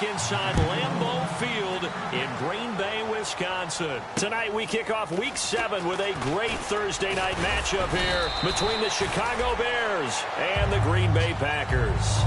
look inside Lambeau Field in Green Bay, Wisconsin. Tonight we kick off Week 7 with a great Thursday night matchup here between the Chicago Bears and the Green Bay Packers.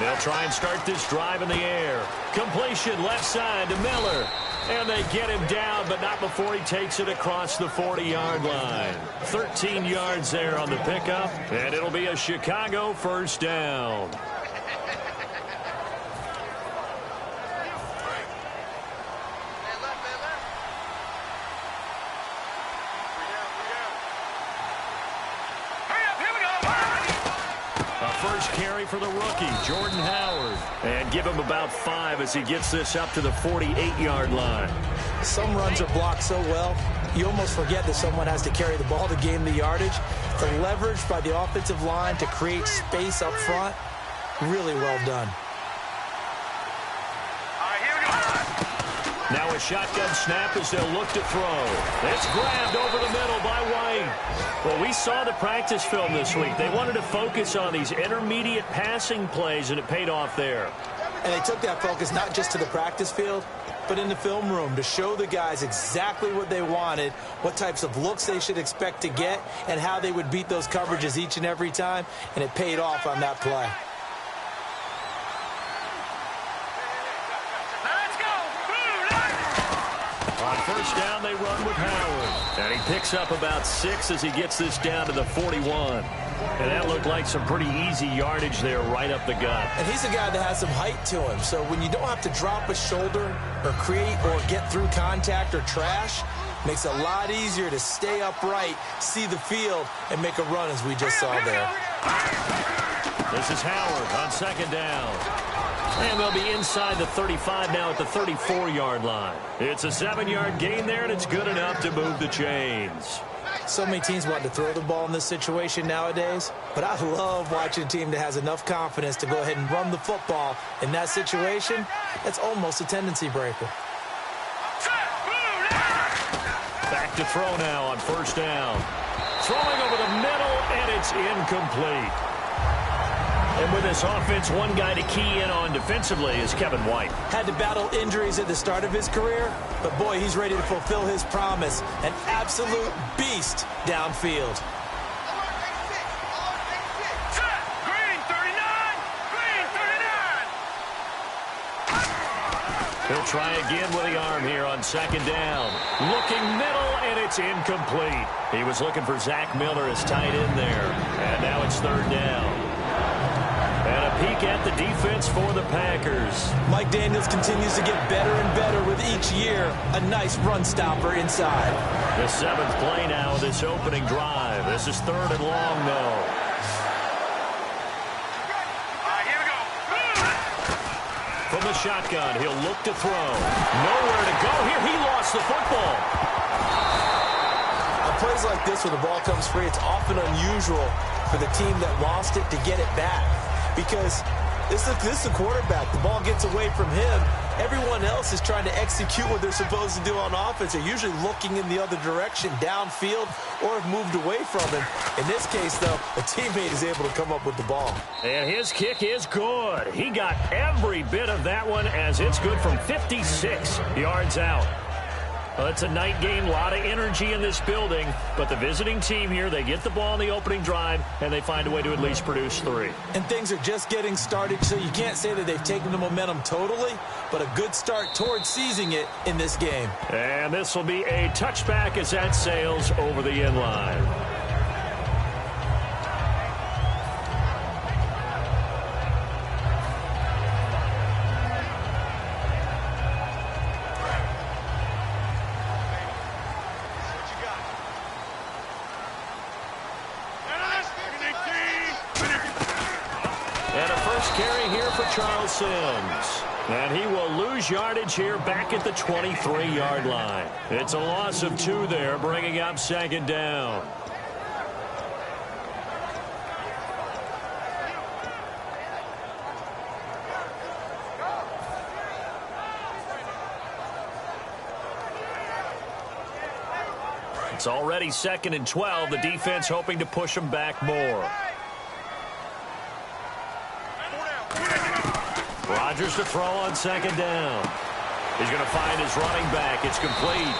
They'll try and start this drive in the air. Completion left side to Miller. And they get him down, but not before he takes it across the 40-yard line. 13 yards there on the pickup, and it'll be a Chicago first down. First carry for the rookie, Jordan Howard. And give him about 5 as he gets this up to the 48-yard line. Some runs are blocked so well, you almost forget that someone has to carry the ball to gain the yardage. The leverage by the offensive line to create space up front, really well done. Now a shotgun snap as they'll look to throw. It's grabbed over the middle by White. Well, we saw the practice film this week. They wanted to focus on these intermediate passing plays, and it paid off there. And they took that focus not just to the practice field, but in the film room to show the guys exactly what they wanted, what types of looks they should expect to get, and how they would beat those coverages each and every time, and it paid off on that play. On first down, they run with Howard. And he picks up about 6 as he gets this down to the 41. And that looked like some pretty easy yardage there right up the gut. And he's a guy that has some height to him. So when you don't have to drop a shoulder or create or get through contact or trash, makes it a lot easier to stay upright, see the field, and make a run as we just saw there. This is Howard on second down. And they'll be inside the 35 now at the 34-yard line. It's a 7-yard gain there, and it's good enough to move the chains. So many teams want to throw the ball in this situation nowadays, but I love watching a team that has enough confidence to go ahead and run the football. In that situation, that's almost a tendency breaker. Back to throw now on first down. Throwing over the middle, and it's incomplete. And with this offense, one guy to key in on defensively is Kevin White. Had to battle injuries at the start of his career, but boy, he's ready to fulfill his promise. An absolute beast downfield. Green 39! Green 39! He'll try again with the arm here on second down. Looking middle, and it's incomplete. He was looking for Zach Miller as tight end there. And now it's third down. And a peek at the defense for the Packers. Mike Daniels continues to get better and better with each year. A nice run stopper inside. The 7th play now of this opening drive. This is third and long, though. Here we go. From the shotgun, he'll look to throw. Nowhere to go here. He lost the football. On plays like this where the ball comes free, it's often unusual for the team that lost it to get it back. Because this is the quarterback. The ball gets away from him. Everyone else is trying to execute what they're supposed to do on offense. They're usually looking in the other direction, downfield, or have moved away from him. In this case, though, a teammate is able to come up with the ball. And his kick is good. He got every bit of that one as it's good from 56 yards out. Well, it's a night game, a lot of energy in this building, but the visiting team here, they get the ball in the opening drive, and they find a way to at least produce 3. And things are just getting started, so you can't say that they've taken the momentum totally, but a good start towards seizing it in this game. And this will be a touchback as that sails over the end line. Carry here for Charles Sims. And he will lose yardage here back at the 23-yard line. It's a loss of 2 there, bringing up second down. It's already 2nd and 12. The defense hoping to push them back more. Rodgers to throw on 2nd down. He's going to find his running back. It's complete.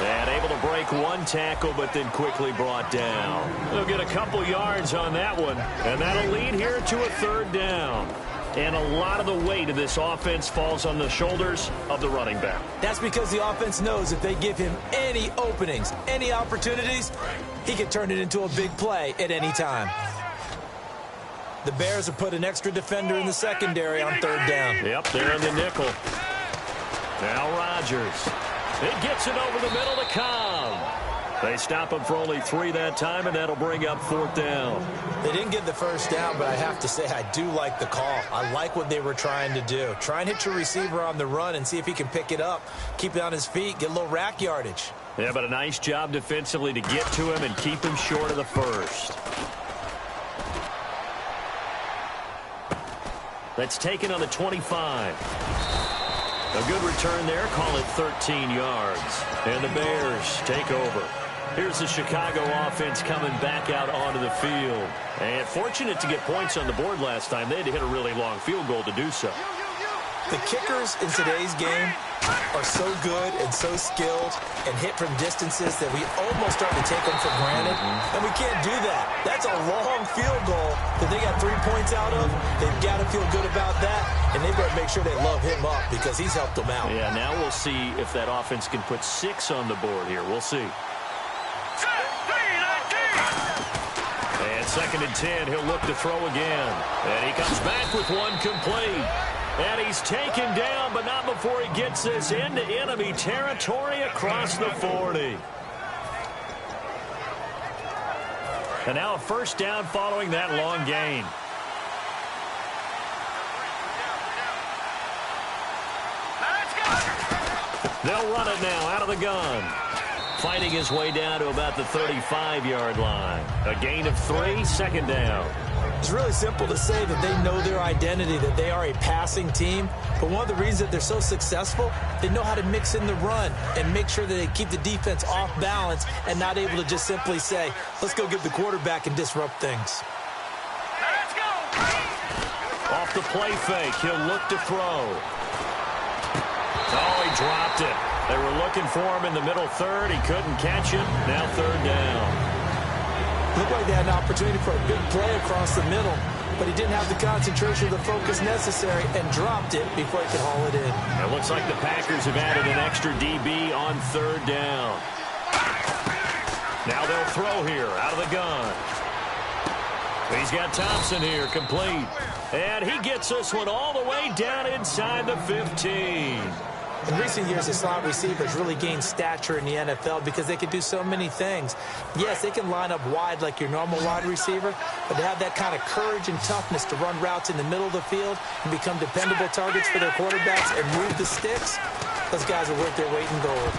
And able to break 1 tackle, but then quickly brought down. They'll get a couple yards on that one, and that'll lead here to a 3rd down. And a lot of the weight of this offense falls on the shoulders of the running back. That's because the offense knows if they give him any openings, any opportunities, he can turn it into a big play at any time. The Bears have put an extra defender in the secondary on 3rd down. Yep, they're in the nickel. Now Rodgers. It gets it over the middle to Cobb. They stop him for only 3 that time, and that'll bring up 4th down. They didn't get the first down, but I have to say I do like the call. I like what they were trying to do. Try and hit your receiver on the run and see if he can pick it up. Keep it on his feet, get a little rack yardage. Yeah, but a nice job defensively to get to him and keep him short of the first. That's taken on the 25. A good return there, call it 13 yards. And the Bears take over. Here's the Chicago offense coming back out onto the field. And fortunate to get points on the board last time. They had to hit a really long field goal to do so. The kickers in today's game are so good and so skilled and hit from distances that we almost start to take them for granted. And we can't do that. That's a long field goal that they got 3 points out of. They've got to feel good about that. And they better make sure they love him up because he's helped them out. Yeah, now we'll see if that offense can put 6 on the board here. We'll see. And 2nd and 10, he'll look to throw again. And he comes back with 1 complete. And he's taken down, but not before he gets this into enemy territory across the 40. And now a 1st down following that long gain. They'll run it now out of the gun. Fighting his way down to about the 35-yard line. A gain of 3, 2nd down. It's really simple to say that they know their identity, that they are a passing team. But one of the reasons that they're so successful, they know how to mix in the run and make sure that they keep the defense off balance and not able to just simply say, let's go get the quarterback and disrupt things. Let's go. Off the play fake, he'll look to throw. Oh, he dropped it. They were looking for him in the middle 3rd. He couldn't catch it. Now 3rd down. Looked like they had an opportunity for a big play across the middle, but he didn't have the concentration or the focus necessary and dropped it before he could haul it in. It looks like the Packers have added an extra DB on 3rd down. Now they'll throw here out of the gun. He's got Thompson here, complete. And he gets this one all the way down inside the 15. In recent years, the slot receivers really gained stature in the NFL because they can do so many things. Yes, they can line up wide like your normal wide receiver, but to have that kind of courage and toughness to run routes in the middle of the field and become dependable targets for their quarterbacks and move the sticks, those guys are worth their weight in gold.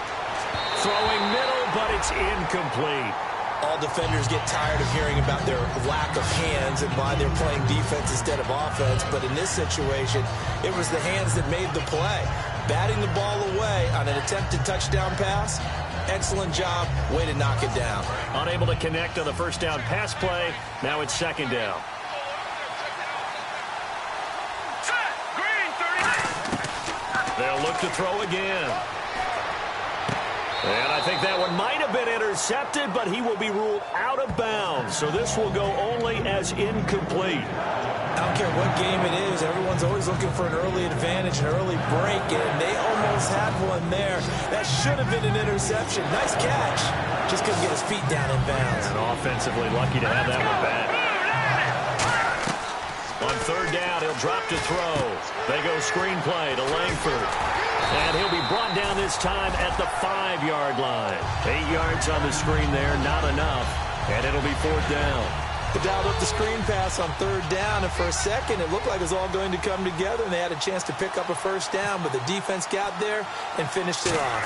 Throwing middle, but it's incomplete. All defenders get tired of hearing about their lack of hands and why they're playing defense instead of offense. But in this situation, it was the hands that made the play. Batting the ball away on an attempted touchdown pass. Excellent job. Way to knock it down. Unable to connect on the 1st down pass play. Now it's 2nd down. Set. Green 39. They'll look to throw again. And I think that one might have been intercepted, but he will be ruled out of bounds. So this will go only as incomplete. I don't care what game it is. Everyone's always looking for an early advantage, an early break, and they almost had one there. That should have been an interception. Nice catch. Just couldn't get his feet down in bounds. And offensively lucky to have that one back. On 3rd down, he'll drop to throw. They go screenplay to Langford. And he'll be brought down this time at the 5-yard line. 8 yards on the screen there, not enough. And it'll be 4th down. They dialed up the screen pass on third down, and for a second, it looked like it was all going to come together, and they had a chance to pick up a first down, but the defense got there and finished it off.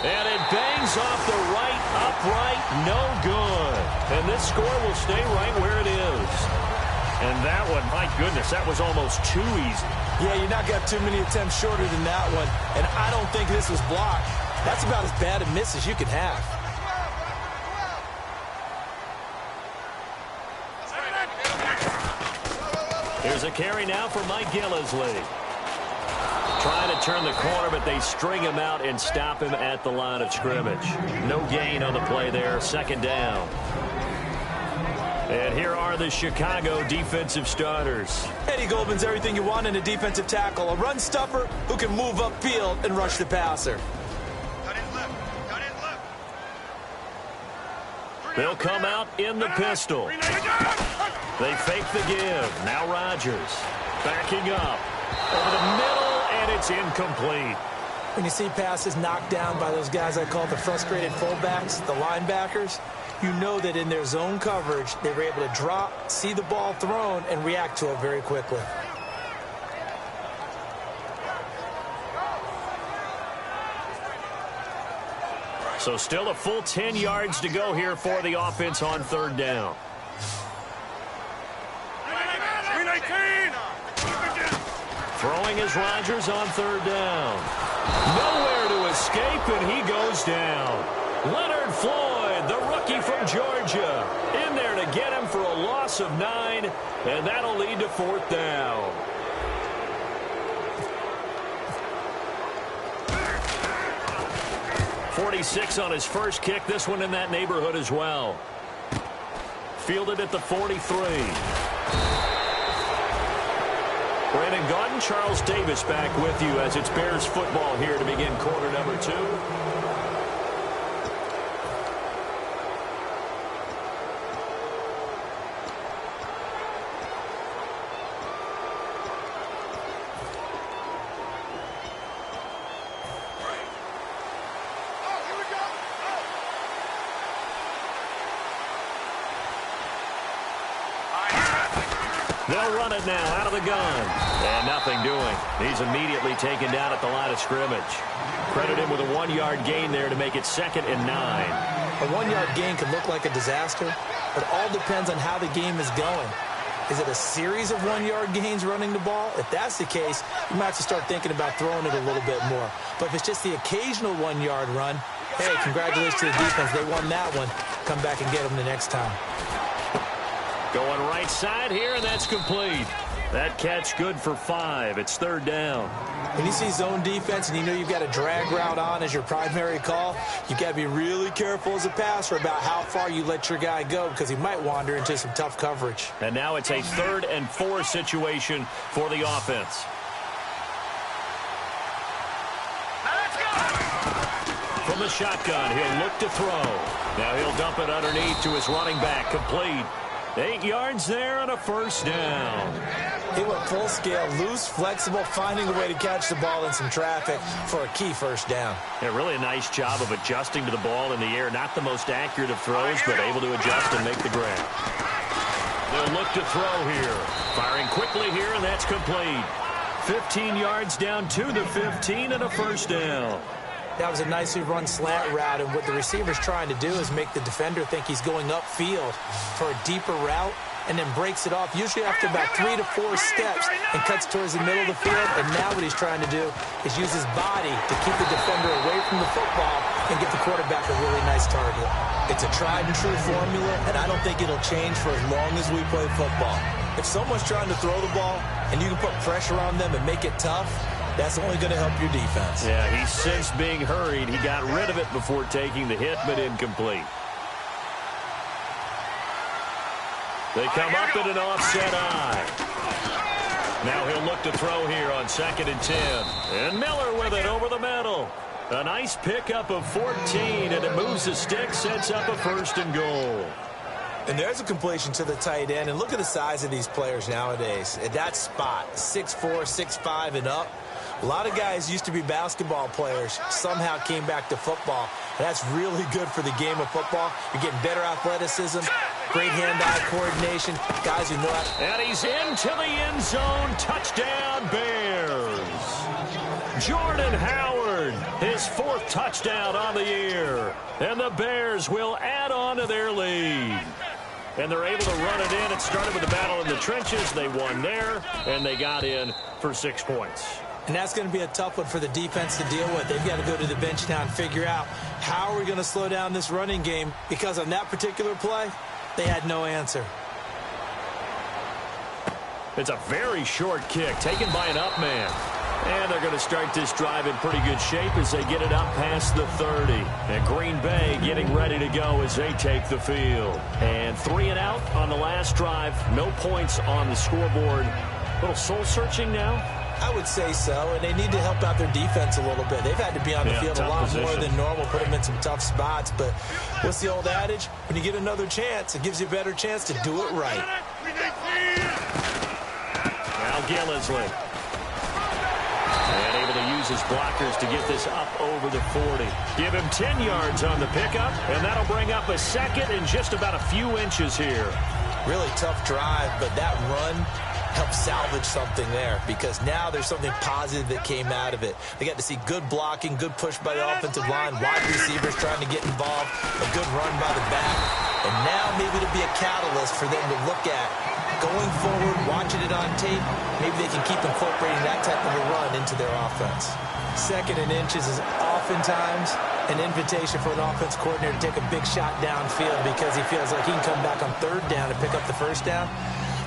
And it bangs off the right upright, no good. And this score will stay right where it is. And that one, my goodness, that was almost too easy. Yeah, you're not got too many attempts shorter than that one, and I don't think this was blocked. That's about as bad a miss as you can have. Here's a carry now for Mike Gillisley. Trying to turn the corner, but they string him out and stop him at the line of scrimmage. No gain on the play there, second down. And here are the Chicago defensive starters. Eddie Goldman's everything you want in a defensive tackle. A run stuffer who can move upfield and rush the passer. They'll come out in the pistol. They fake the give. Now Rodgers backing up over the middle, and it's incomplete. When you see passes knocked down by those guys I call the frustrated fullbacks, the linebackers, you know that in their zone coverage, they were able to drop, see the ball thrown, and react to it very quickly. So still a full 10 yards to go here for the offense on third down. Throwing is Rodgers on third down. Nowhere to escape, and he goes down. Leonard Floyd, the rookie from Georgia, in there to get him for a loss of 9, and that'll lead to fourth down. .46 on his first kick. This one in that neighborhood as well. Fielded at the 43. Brandon Gaudin, Charles Davis back with you as it's Bears football here to begin quarter number 2. They'll run it now out of the gun. And nothing doing. He's immediately taken down at the line of scrimmage. Credit him with a 1-yard gain there to make it 2nd and 9. A 1-yard gain can look like a disaster, but all depends on how the game is going. Is it a series of 1-yard gains running the ball? If that's the case, you might have to start thinking about throwing it a little bit more. But if it's just the occasional 1-yard run, hey, congratulations to the defense. They won that one. Come back and get them the next time. Going right side here, and that's complete. That catch good for 5. It's third down. When you see zone defense and you know you've got a drag route on as your primary call, you've got to be really careful as a passer about how far you let your guy go because he might wander into some tough coverage. And now it's a 3rd and 4 situation for the offense. From the shotgun, he'll look to throw. Now he'll dump it underneath to his running back, complete. 8 yards there and a first down. He went full scale, loose, flexible, finding a way to catch the ball in some traffic for a key first down. Yeah, really a nice job of adjusting to the ball in the air. Not the most accurate of throws, but able to adjust and make the grab. They'll look to throw here. Firing quickly here, and that's complete. 15 yards down to the 15 and a first down. That was a nicely run slant route, and what the receiver's trying to do is make the defender think he's going upfield for a deeper route and then breaks it off, usually after about 3 to 4 steps, and cuts towards the middle of the field. And now what he's trying to do is use his body to keep the defender away from the football and get the quarterback a really nice target. It's a tried and true formula, and I don't think it'll change for as long as we play football. If someone's trying to throw the ball and you can put pressure on them and make it tough, that's only going to help your defense. Yeah, he's since being hurried. He got rid of it before taking the hit, but incomplete. They come up in an offset eye. Now he'll look to throw here on 2nd and 10. And Miller with it over the middle. A nice pickup of 14, and it moves the stick, sets up a 1st and goal. And there's a completion to the tight end. And look at the size of these players nowadays. At that spot, 6'4", 6'5", and up. A lot of guys used to be basketball players, somehow came back to football. And that's really good for the game of football. You're getting better athleticism, great hand-eye coordination, guys who know how. And he's into the end zone. Touchdown, Bears. Jordan Howard, his 4th touchdown on the year. And the Bears will add on to their lead. And they're able to run it in. It started with the battle in the trenches. They won there, and they got in for 6 points. And that's going to be a tough one for the defense to deal with. They've got to go to the bench now and figure out how are we going to slow down this running game, because on that particular play, they had no answer. It's a very short kick taken by an up man. And they're going to start this drive in pretty good shape as they get it up past the 30. And Green Bay getting ready to go as they take the field. And 3 and out on the last drive. No points on the scoreboard. A little soul-searching now? I would say so, and they need to help out their defense a little bit. They've had to be on the field a lot more than normal, put them in some tough spots. But what's the old adage? When you get another chance, it gives you a better chance to do it right. Now Gillisley. And able to use his blockers to get this up over the 40. Give him 10 yards on the pickup, and that'll bring up a second in just about a few inches here. Really tough drive, but that run help salvage something there, because now there's something positive that came out of it. They got to see good blocking, good push by the offensive line, wide receivers trying to get involved, a good run by the back, and now maybe to be a catalyst for them to look at going forward, watching it on tape. Maybe they can keep incorporating that type of a run into their offense. 2nd and inches is oftentimes an invitation for an offense coordinator to take a big shot downfield because he feels like he can come back on 3rd down and pick up the 1st down.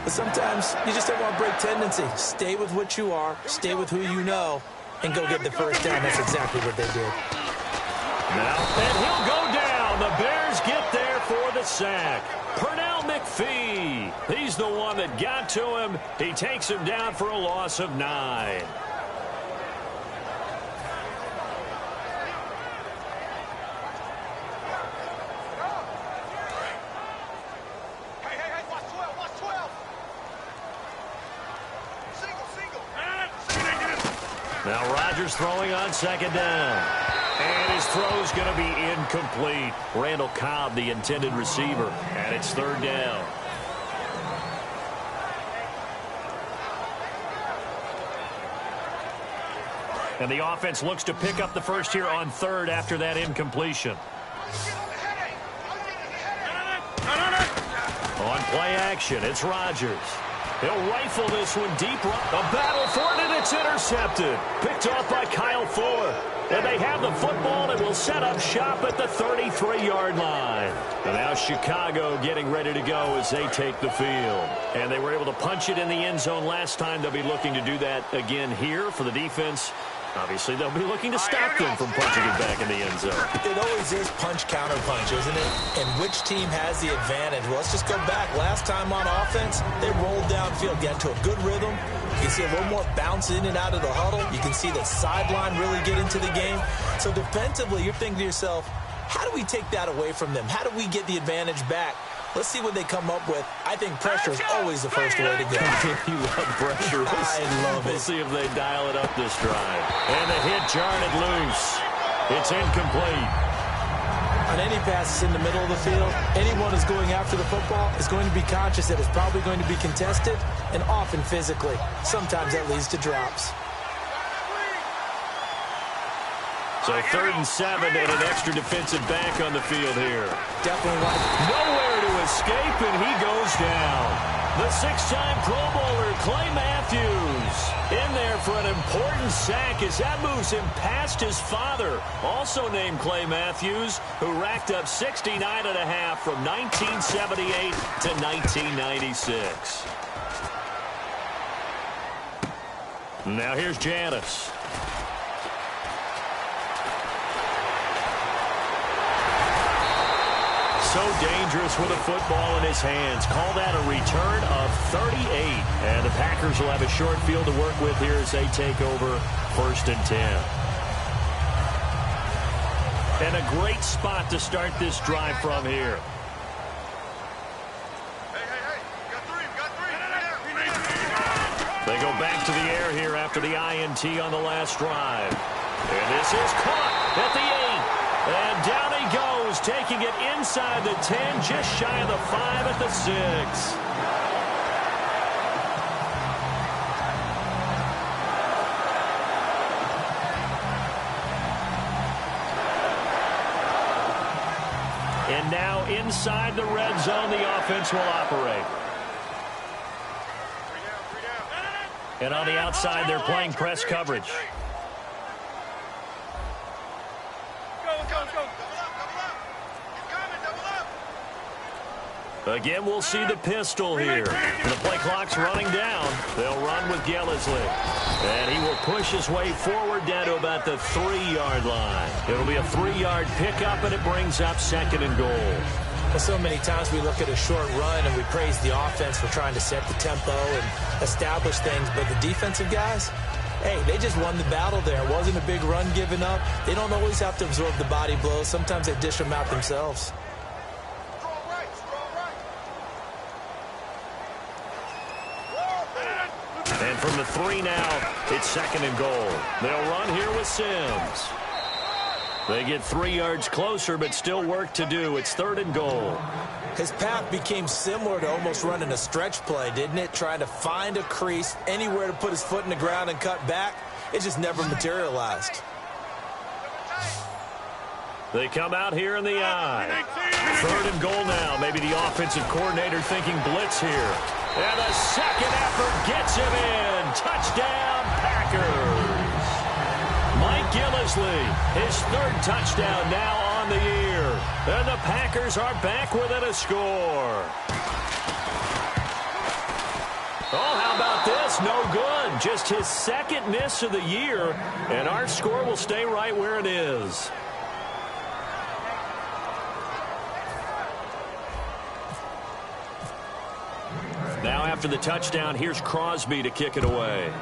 But sometimes you just don't want to break tendency. Stay with what you are, stay with who you know, and go get the 1st down. That's exactly what they did. Now, and he'll go down. The Bears get there for the sack. Pernell McPhee, he's the one that got to him. He takes him down for a loss of 9. Now Rodgers throwing on 2nd down. And his throw's going to be incomplete. Randall Cobb, the intended receiver. And it's 3rd down. And the offense looks to pick up the first here on 3rd after that incompletion. On play action, it's Rodgers. He'll rifle this one deep. A battle for it, and it's intercepted. Picked off by Kyle Fuller. And they have the football and will set up shop at the 33-yard line. And now Chicago getting ready to go as they take the field. And they were able to punch it in the end zone last time. They'll be looking to do that again here for the defense. Obviously, they'll be looking to stop them from punching it back in the end zone. It always is punch-counter-punch, isn't it? And which team has the advantage? Well, let's just go back. Last time on offense, they rolled downfield, got into a good rhythm. You can see a little more bounce in and out of the huddle. You can see the sideline really get into the game. So defensively, you're thinking to yourself, how do we take that away from them? How do we get the advantage back? Let's see what they come up with. I think pressure is always the first way to go. You love pressure. I love it. We'll see if they dial it up this drive. And the hit jarred it loose. It's incomplete. On any passes in the middle of the field, anyone who's going after the football is going to be conscious that it's probably going to be contested, and often physically. Sometimes that leads to drops. So 3rd and 7 and an extra defensive back on the field here. Definitely one. Nowhere to escape, and he goes down. The 6-time Pro Bowler, Clay Matthews, in there for an important sack as that moves him past his father, also named Clay Matthews, who racked up 69.5 from 1978 to 1996. Now here's Janis. So dangerous with a football in his hands. Call that a return of 38. And the Packers will have a short field to work with here as they take over 1st and 10. And a great spot to start this drive from here. They go back to the air here after the INT on the last drive. And this is caught at the 8. And down he goes, taking it inside the 10, just shy of the 5 at the 6. And now inside the red zone, the offense will operate. And on the outside, they're playing press coverage. Again, we'll see the pistol here. And the play clock's running down. They'll run with Gillisley. And he will push his way forward down to about the 3-yard line. It'll be a 3-yard pickup, and it brings up 2nd and goal. Well, so many times we look at a short run and we praise the offense for trying to set the tempo and establish things. But the defensive guys, hey, they just won the battle there. It wasn't a big run given up. They don't always have to absorb the body blows. Sometimes they dish them out themselves. And from the 3 now, it's 2nd and goal. They'll run here with Sims. They get 3 yards closer, but still work to do. It's 3rd and goal. His path became similar to almost running a stretch play, didn't it? Trying to find a crease, anywhere to put his foot in the ground and cut back. It just never materialized. They come out here in the I. 3rd and goal now. Maybe the offensive coordinator thinking blitz here. And the second effort gets him in. Touchdown, Packers. Mike Gillisley, his 3rd touchdown now on the year. And the Packers are back within a score. Oh, how about this? No good. Just his 2nd miss of the year. And our score will stay right where it is. Now after the touchdown, here's Crosby to kick it away.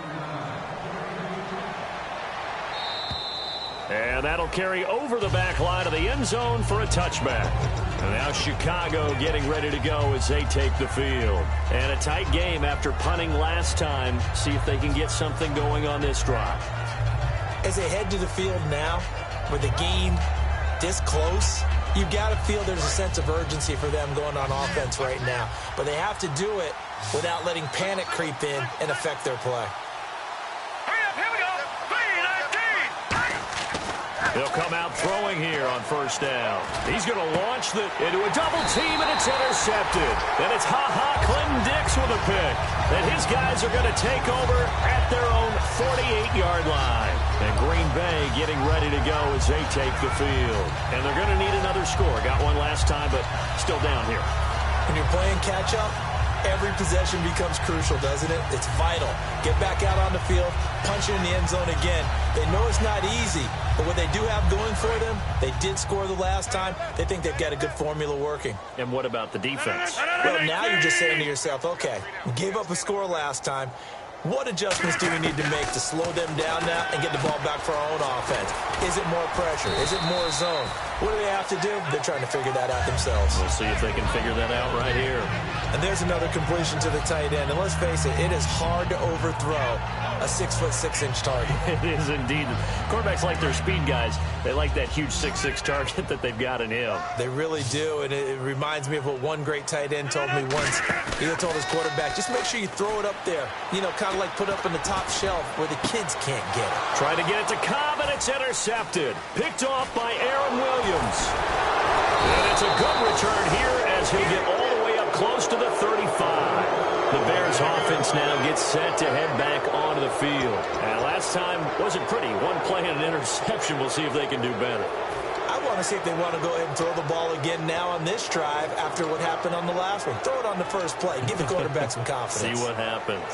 And that'll carry over the back line of the end zone for a touchback. And now Chicago getting ready to go as they take the field. And a tight game after punting last time. See if they can get something going on this drive. As they head to the field now, with the game this close, you've got to feel there's a sense of urgency for them going on offense right now. But they have to do it without letting panic creep in and affect their play. He'll come out throwing here on 1st down. He's going to launch into a double team, and it's intercepted. And it's Clinton Dix with a pick. And his guys are going to take over at their own 48-yard line. And Green Bay getting ready to go as they take the field. And they're going to need another score. Got one last time, but still down here. When you're playing catch-up, every possession becomes crucial, doesn't it? It's vital. Get back out on the field, punch it in the end zone again. They know it's not easy, but what they do have going for them, they did score the last time. They think they've got a good formula working. And what about the defense? Well, now you're just saying to yourself, okay, we gave up a score last time. What adjustments do we need to make to slow them down now and get the ball back for our own offense? Is it more pressure? Is it more zone? What do they have to do? They're trying to figure that out themselves. We'll see if they can figure that out right here. And there's another completion to the tight end. And let's face it, it is hard to overthrow a 6'6" target. It is indeed. Quarterbacks like their speed guys. They like that huge 6'6" target that they've got in him. They really do. And it reminds me of what one great tight end told me once. He told his quarterback, just make sure you throw it up there. You know, kind of like put up in the top shelf where the kids can't get it. Trying to get it to Cobb, and it's intercepted. Picked off by Aaron Williams. And it's a good return here as he'll get all the way up close to the 35. The Bears offense now gets set to head back onto the field. And last time wasn't pretty. One play and an interception. We'll see if they can do better. I want to see if they want to go ahead and throw the ball again now on this drive after what happened on the last one. Throw it on the first play. Give the quarterback some confidence. See what happens.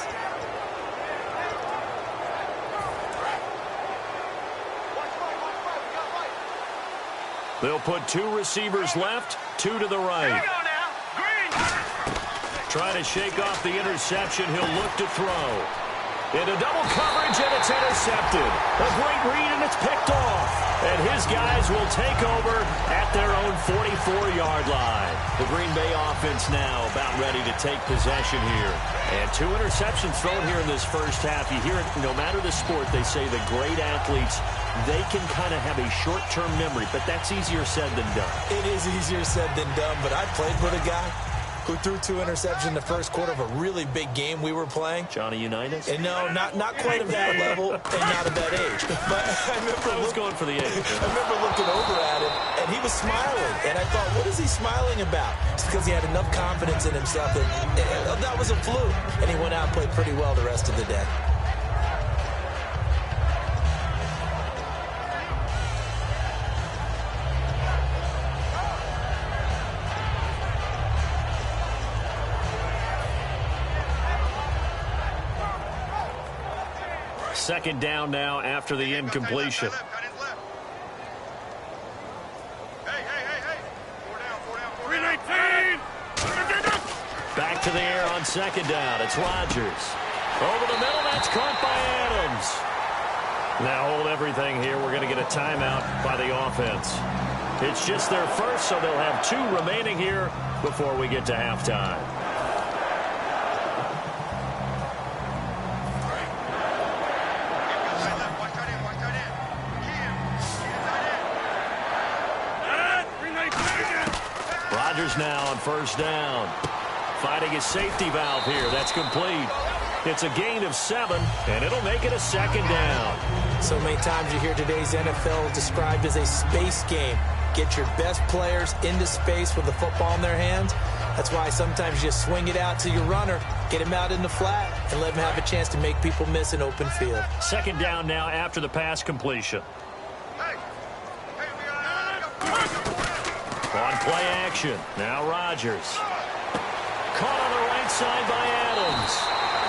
They'll put 2 receivers left, 2 to the right. Trying to shake off the interception. He'll look to throw. Into double coverage, and it's intercepted. A great read, and it's picked off. And his guys will take over at their own 45. 34-yard line. The Green Bay offense now about ready to take possession here. And 2 interceptions thrown here in this first half. You hear it, no matter the sport, they say the great athletes, they can kind of have a short-term memory, but that's easier said than done. It is easier said than done, but I played with a guy who threw 2 interceptions in the first quarter of a really big game we were playing. Johnny Unitas? And no, not quite of that level and not of that age. But I was going for the age. I remember looking over at him, and he was smiling. And I thought, what is he smiling about? It's because he had enough confidence in himself that was a fluke. And he went out and played pretty well the rest of the day. Second down now after the incompletion. Hey. 4 down. Back to the air on second down. It's Rodgers. Over the middle, that's caught by Adams. Now hold everything here. We're going to get a timeout by the offense. It's just their first, so they'll have 2 remaining here before we get to halftime. Now on first down. Fighting his safety valve here. That's complete. It's a gain of 7, and it'll make it a second down. So many times you hear today's NFL described as a space game. Get your best players into space with the football in their hands. That's why sometimes you just swing it out to your runner, get him out in the flat, and let him have a chance to make people miss an open field. Second down now after the pass completion. On play action. Now Rodgers. Caught on the right side by Adams.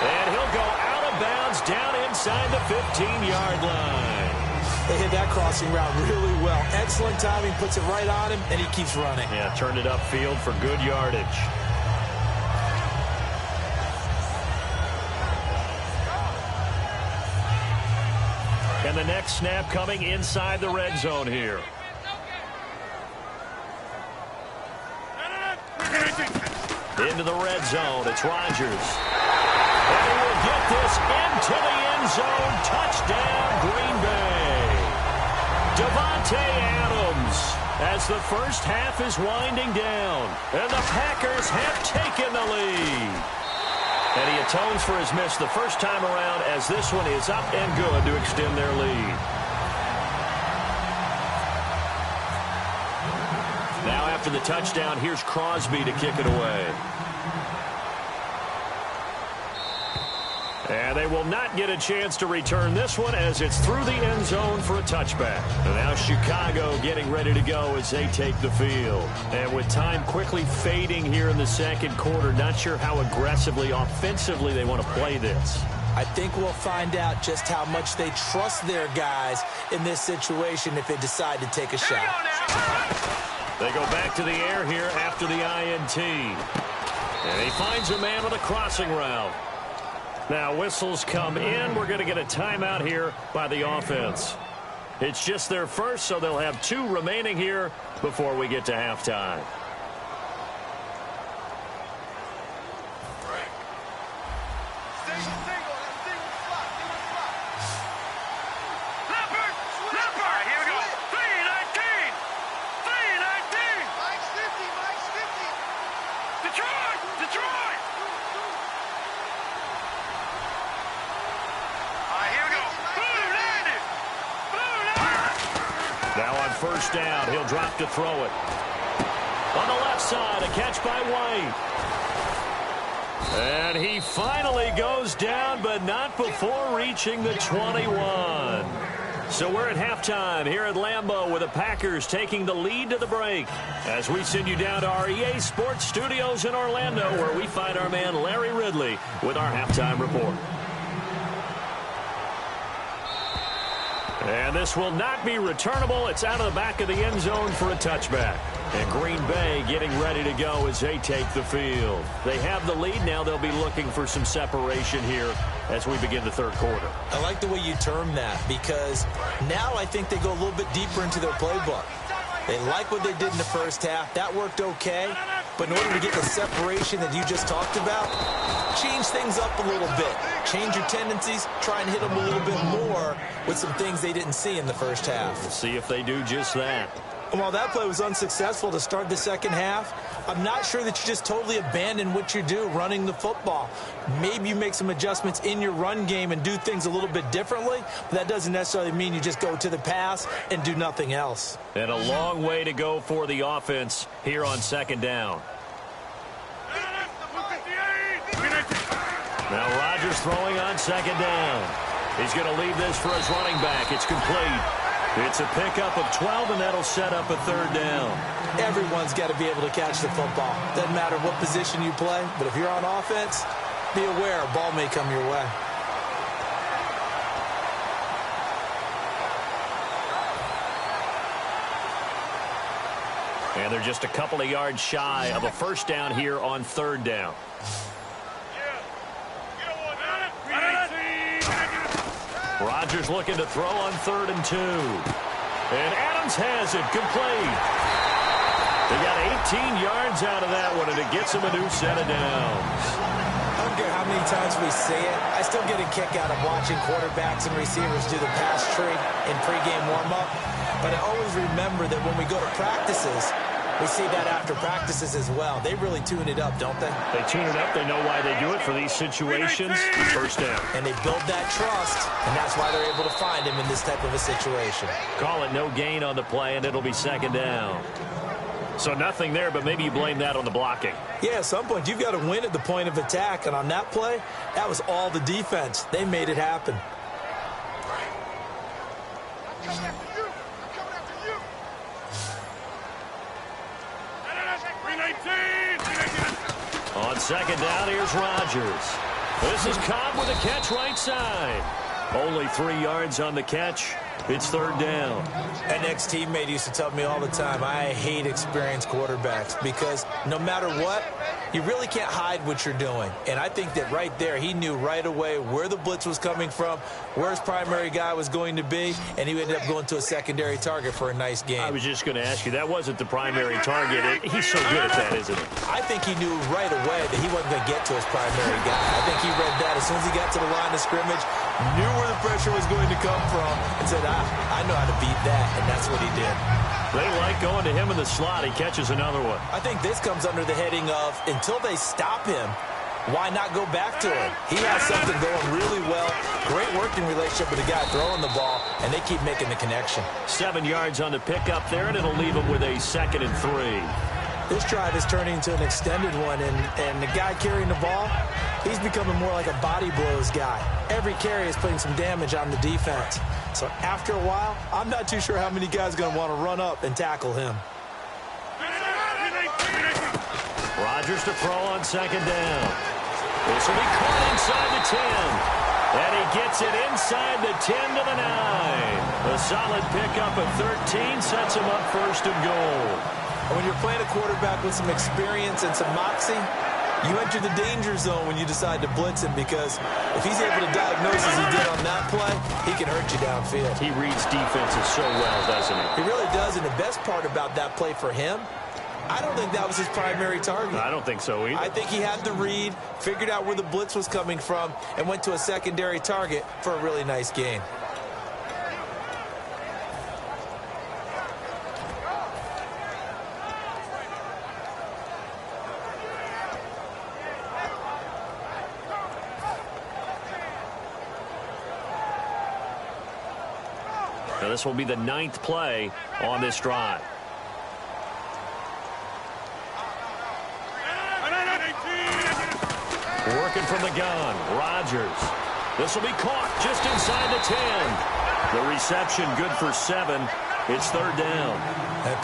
And he'll go out of bounds down inside the 15-yard line. They hit that crossing route really well. Excellent timing, puts it right on him, and he keeps running. Yeah, turned it upfield for good yardage. And the next snap coming inside the red zone here. Into the red zone. It's Rodgers. And he will get this into the end zone. Touchdown, Green Bay. Davante Adams as the first half is winding down. And the Packers have taken the lead. And he atones for his miss the first time around as this one is up and good to extend their lead. Now after the touchdown, here's Crosby to kick it away. And they will not get a chance to return this one as it's through the end zone for a touchback. And now Chicago getting ready to go as they take the field. And with time quickly fading here in the second quarter, not sure how aggressively, offensively they want to play this. I think we'll find out just how much they trust their guys in this situation if they decide to take a shot. They go back to the air here after the INT. And he finds a man on a crossing route. Now whistles come in. We're going to get a timeout here by the offense. It's just their first, so they'll have 2 remaining here before we get to halftime. First down, he'll drop to throw it. On the left side, a catch by White. And he finally goes down, but not before reaching the 21. So we're at halftime here at Lambeau with the Packers taking the lead to the break. As we send you down to our EA Sports Studios in Orlando, where we find our man Larry Ridley with our halftime report. And this will not be returnable. It's out of the back of the end zone for a touchback. And Green Bay getting ready to go as they take the field. They have the lead. Now they'll be looking for some separation here as we begin the third quarter. I like the way you term that because now I think they go a little bit deeper into their playbook. They like what they did in the first half. That worked okay. But in order to get the separation that you just talked about, change things up a little bit. Change your tendencies. Try and hit them a little bit more with some things they didn't see in the first half. We'll see if they do just that. And while that play was unsuccessful to start the second half, I'm not sure that you just totally abandon what you do running the football. Maybe you make some adjustments in your run game and do things a little bit differently, but that doesn't necessarily mean you just go to the pass and do nothing else. And a long way to go for the offense here on second down. Now Rodgers throwing on second down. He's going to leave this for his running back. It's complete. It's a pickup of 12, and that'll set up a third down. Everyone's got to be able to catch the football. Doesn't matter what position you play, but if you're on offense, be aware a ball may come your way. And they're just a couple of yards shy of a first down here on third down. Rodgers looking to throw on 3rd and 2. And Adams has it complete. They got 18 yards out of that one, and it gets them a new set of downs. I don't care how many times we say it, I still get a kick out of watching quarterbacks and receivers do the pass tree in pregame warm-up. But I always remember that when we go to practices, we see that after practices as well. They really tune it up, don't they? They tune it up. They know why they do it for these situations. First down. And they build that trust, and that's why they're able to find him in this type of a situation. Call it no gain on the play, and it'll be second down. So nothing there, but maybe you blame that on the blocking. Yeah, at some point, you've got to win at the point of attack. And on that play, that was all the defense. They made it happen. On second down, here's Rodgers. This is Cobb with a catch right side. Only 3 yards on the catch. It's third down. An ex-teammate used to tell me all the time, I hate experienced quarterbacks because no matter what, you really can't hide what you're doing. And I think that right there, he knew right away where the blitz was coming from, where his primary guy was going to be, and he ended up going to a secondary target for a nice game. I was just going to ask you, that wasn't the primary target. He's so good at that, isn't he? I think he knew right away that he wasn't going to get to his primary guy. I think he read that as soon as he got to the line of scrimmage, knew where the pressure was going to come from, and said, I know how to beat that, and that's what he did. They like going to him in the slot. He catches another one. I think this comes under the heading of, until they stop him, why not go back to him? He has something going really well. Great working relationship with the guy throwing the ball, and they keep making the connection. 7 yards on the pickup there, and it'll leave him with a 2nd and 3. This drive is turning into an extended one, and the guy carrying the ball, he's becoming more like a body blows guy. Every carry is putting some damage on the defense. So after a while, I'm not too sure how many guys are going to want to run up and tackle him. Rodgers to throw on second down. This will be caught inside the 10. And he gets it inside the 10 to the 9. A solid pickup of 13 sets him up 1st and goal. When you're playing a quarterback with some experience and some moxie, you enter the danger zone when you decide to blitz him, because if he's able to diagnose as he did on that play, he can hurt you downfield. He reads defenses so well, doesn't he? He really does, and the best part about that play for him, I don't think that was his primary target. I don't think so either. I think he had the read, figured out where the blitz was coming from, and went to a secondary target for a really nice gain. Now this will be the 9th play on this drive. Working from the gun, Rodgers. This will be caught just inside the 10. The reception good for 7. It's third down.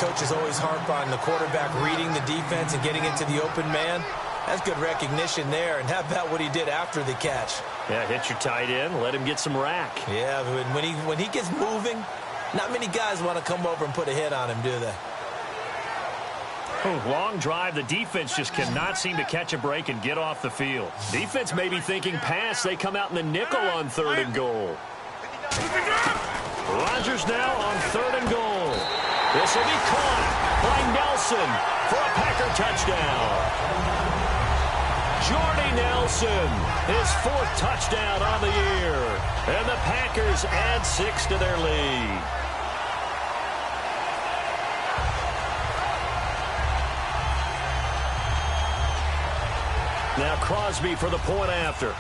Coaches always harp on the quarterback reading the defense and getting into the open man. That's good recognition there. And how about what he did after the catch? Yeah, hit your tight end, let him get some rack. Yeah, but when he gets moving, not many guys want to come over and put a hit on him, do they? Long drive. The defense just cannot seem to catch a break and get off the field. Defense may be thinking pass. They come out in the nickel on 3rd and goal. Rodgers now on 3rd and goal. This will be caught by Nelson for a Packer touchdown. Jordy Nelson, his 4th touchdown on the year. And the Packers add 6 to their lead. Now Crosby for the point after.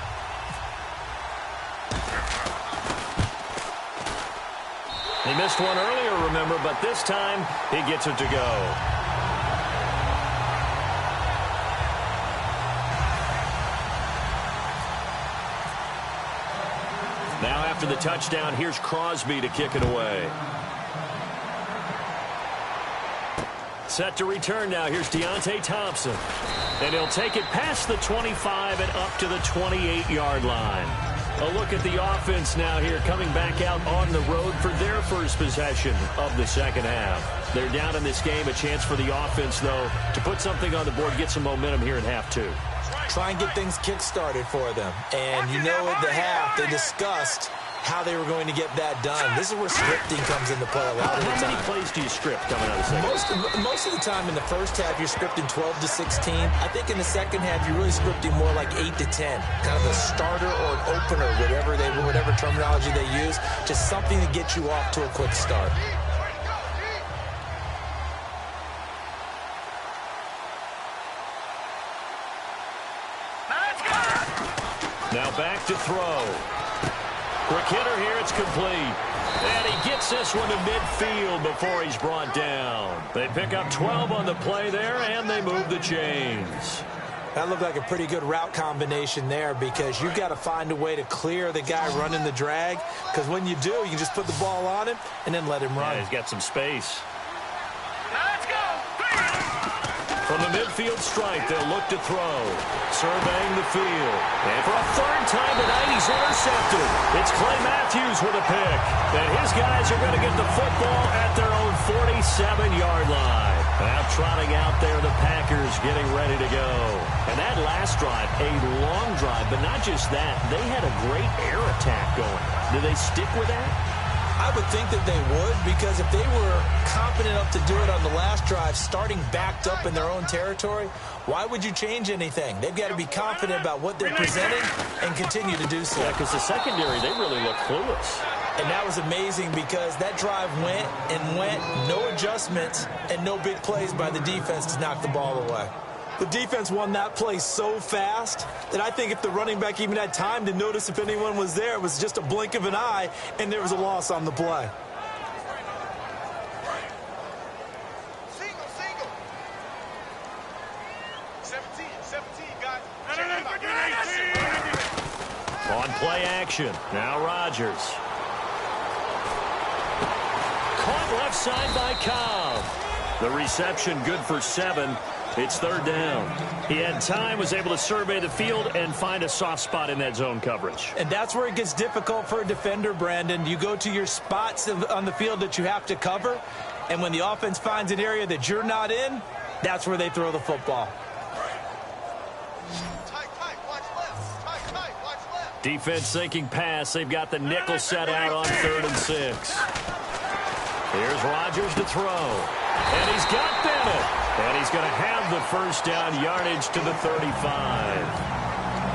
He missed one earlier, remember, but this time he gets it to go. Now after the touchdown, here's Crosby to kick it away. Set to return now. Here's Deontay Thompson. And he'll take it past the 25 and up to the 28-yard line. A look at the offense now here, coming back out on the road for their first possession of the second half. They're down in this game. A chance for the offense, though, to put something on the board, get some momentum here in half 2. Try and get things kick-started for them. And you know at the half, they discussed how they were going to get that done. This is where scripting comes into play a lot of the time. How many plays do you script coming out of the second? Most of the time in the first half, you're scripting 12 to 16. I think in the second half, you're really scripting more like 8 to 10. Kind of a starter or an opener, whatever terminology they use. Just something to get you off to a quick start. Now back to throw. Quick hitter here, it's complete. And he gets this one to midfield before he's brought down. They pick up 12 on the play there, and they move the chains. That looked like a pretty good route combination there because you've got to find a way to clear the guy running the drag, because when you do, you can just put the ball on him and then let him run. Yeah, he's got some space. Let's go. From the midfield stripe, they'll look to throw. Surveying the field. And for a 3rd time tonight, he's intercepted. It's Clay Matthews with a pick. And his guys are going to get the football at their own 47-yard line. Now trotting out there, the Packers getting ready to go. And that last drive, a long drive, but not just that. They had a great air attack going. Do they stick with that? I would think that they would, because if they were confident enough to do it on the last drive, starting backed up in their own territory, why would you change anything? They've got to be confident about what they're presenting and continue to do so. Yeah, because the secondary, they really look clueless. And that was amazing because that drive went and went, no adjustments and no big plays by the defense to knock the ball away. The defense won that play so fast that I think if the running back even had time to notice if anyone was there, it was just a blink of an eye, and there was a loss on the play. Single. 17, guys. On play action. Now Rodgers. Caught left side by Cobb. The reception good for 7. It's 3rd down. He had time, was able to survey the field and find a soft spot in that zone coverage. And that's where it gets difficult for a defender, Brandon. You go to your spots on the field that you have to cover, and when the offense finds an area that you're not in, that's where they throw the football. Tight, watch left. Defense thinking pass. They've got the nickel set out on 3rd and 6. Here's Rodgers to throw. And he's got Bennett. And he's going to have the first down yardage to the 35.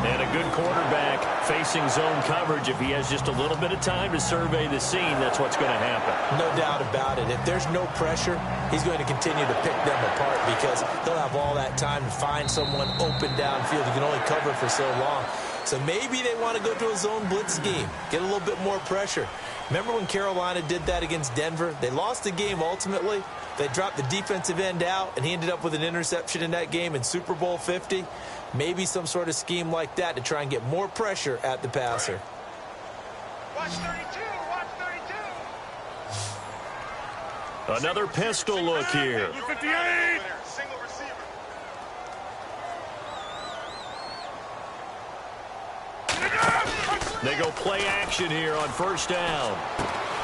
And a good quarterback facing zone coverage. If he has just a little bit of time to survey the scene, that's what's going to happen. No doubt about it. If there's no pressure, he's going to continue to pick them apart because he'll have all that time to find someone open downfield. He can only cover for so long. So maybe they want to go to a zone blitz scheme, get a little bit more pressure. Remember when Carolina did that against Denver? They lost the game ultimately. They dropped the defensive end out, and he ended up with an interception in that game in Super Bowl 50. Maybe some sort of scheme like that to try and get more pressure at the passer. Watch 32. Another pistol look here. 58. Single receiver. They go play action here on 1st down.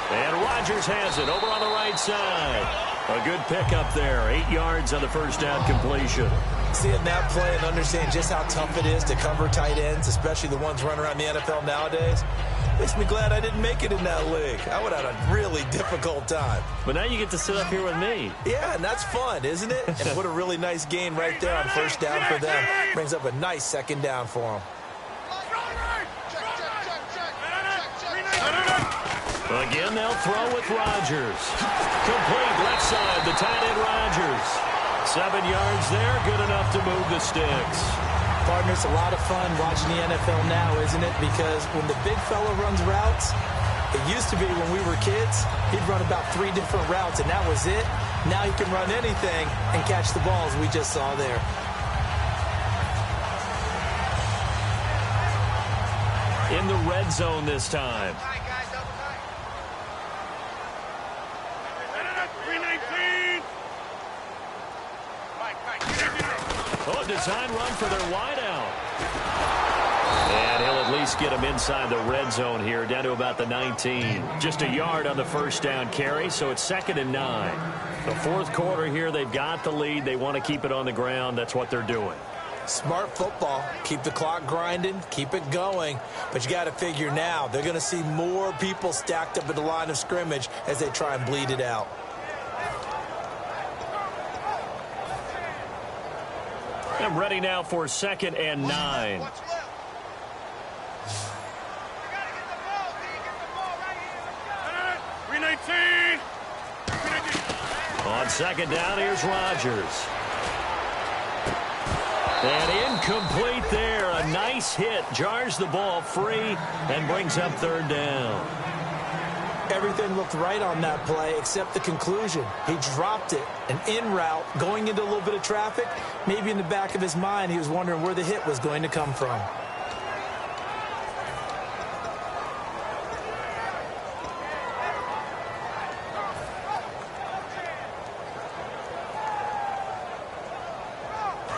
And Rodgers has it over on the right side. A good pickup there. 8 yards on the 1st down completion. Seeing that play and understand just how tough it is to cover tight ends, especially the ones running around the NFL nowadays, Makes me glad I didn't make it in that league. I would have had a really difficult time. But now you get to sit up here with me. Yeah, and that's fun, isn't it? And what a really nice gain right there on first down for them. Brings up a nice second down for them. Again, they'll throw with Rodgers. Complete left side, the tight end Rodgers. 7 yards there, good enough to move the sticks. Partner, it's a lot of fun watching the NFL now, isn't it? Because when the big fella runs routes, it used to be when we were kids, he'd run about 3 different routes, and that was it. Now he can run anything and catch the balls we just saw there. In the red zone this time. Oh, design run for their wideout. And he'll at least get him inside the red zone here, down to about the 19. Just a yard on the first down carry, so it's 2nd and 9. The fourth quarter here, they've got the lead. They want to keep it on the ground. That's what they're doing. Smart football. Keep the clock grinding. Keep it going. But you got to figure now, they're going to see more people stacked up at the line of scrimmage as they try and bleed it out. I'm ready now for 2nd and 9. On second down, here's Rodgers. And incomplete there. A nice hit. Jars the ball free and brings up 3rd down. Everything looked right on that play except the conclusion. He dropped it, an in route, going into a little bit of traffic. Maybe in the back of his mind, he was wondering where the hit was going to come from.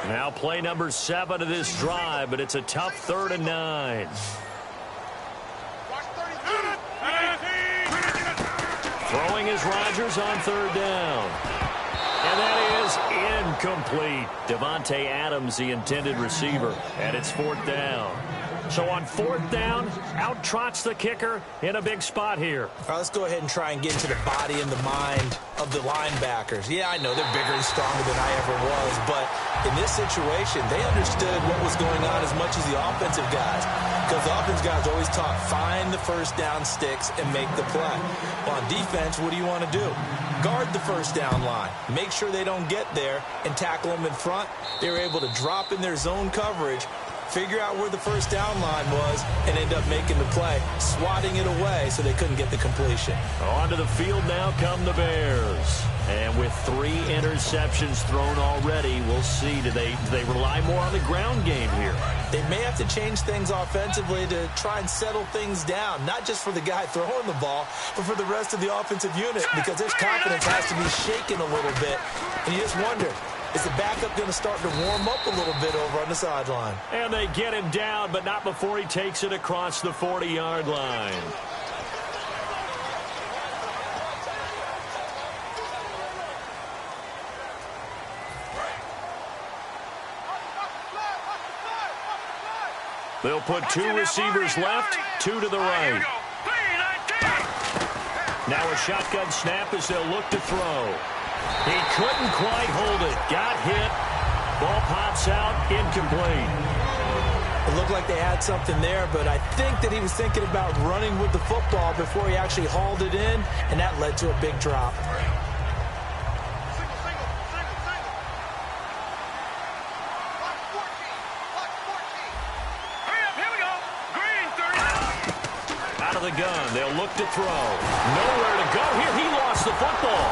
Now play number 7 of this drive, but it's a tough 3rd and 9. Throwing is Rodgers on 3rd down. And that is incomplete. Devontae Adams, the intended receiver, and it's 4th down. So on 4th down, out trots the kicker in a big spot here. All right, let's go ahead and try and get into the body and the mind of the linebackers. Yeah, I know they're bigger and stronger than I ever was, but in this situation, they understood what was going on as much as the offensive guys. Because the offensive guys always taught, find the first down sticks and make the play. Well, on defense, what do you want to do? Guard the first down line. Make sure they don't get there and tackle them in front. They were able to drop in their zone coverage, figure out where the first down line was, and end up making the play, swatting it away so they couldn't get the completion. Onto the field now come the Bears. And with 3 interceptions thrown already, we'll see. Do they rely more on the ground game here? They may have to change things offensively to try and settle things down, not just for the guy throwing the ball, but for the rest of the offensive unit, because their confidence has to be shaken a little bit. And you just wonder, is the backup going to start to warm up a little bit over on the sideline? And they get him down, but not before he takes it across the 40-yard line. They'll put 2 receivers left, 2 to the right. Now a shotgun snap as they'll look to throw. He couldn't quite hold it. Got hit. Ball pops out. Incomplete. It looked like they had something there, but I think that he was thinking about running with the football before he actually hauled it in, and that led to a big drop. The gun. They'll look to throw. Nowhere to go here. He lost the football.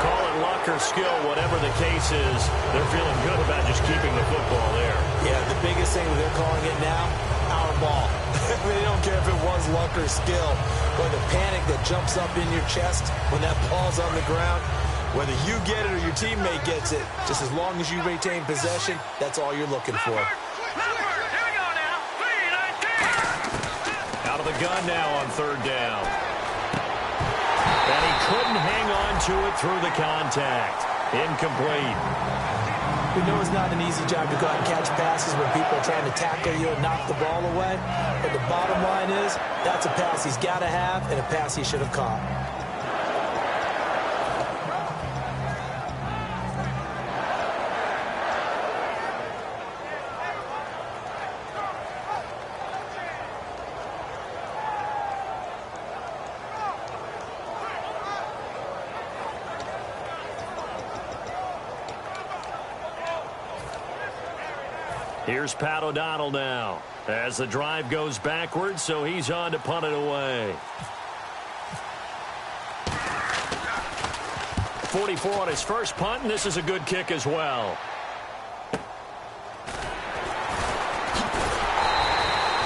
Call it luck or skill, whatever the case is, they're feeling good about just keeping the football there. Yeah, the biggest thing that they're calling it now, our ball. They don't care if it was luck or skill, or the panic that jumps up in your chest when that ball's on the ground. Whether you get it or your teammate gets it, just as long as you retain possession, that's all you're looking for. Out of the gun now on 3rd down. And he couldn't hang on to it through the contact. Incomplete. We know it's not an easy job to go out and catch passes when people are trying to tackle you and knock the ball away. But the bottom line is, that's a pass he's got to have and a pass he should have caught. Here's Pat O'Donnell now as the drive goes backwards, so he's on to punt it away. 44 on his first punt, and this is a good kick as well.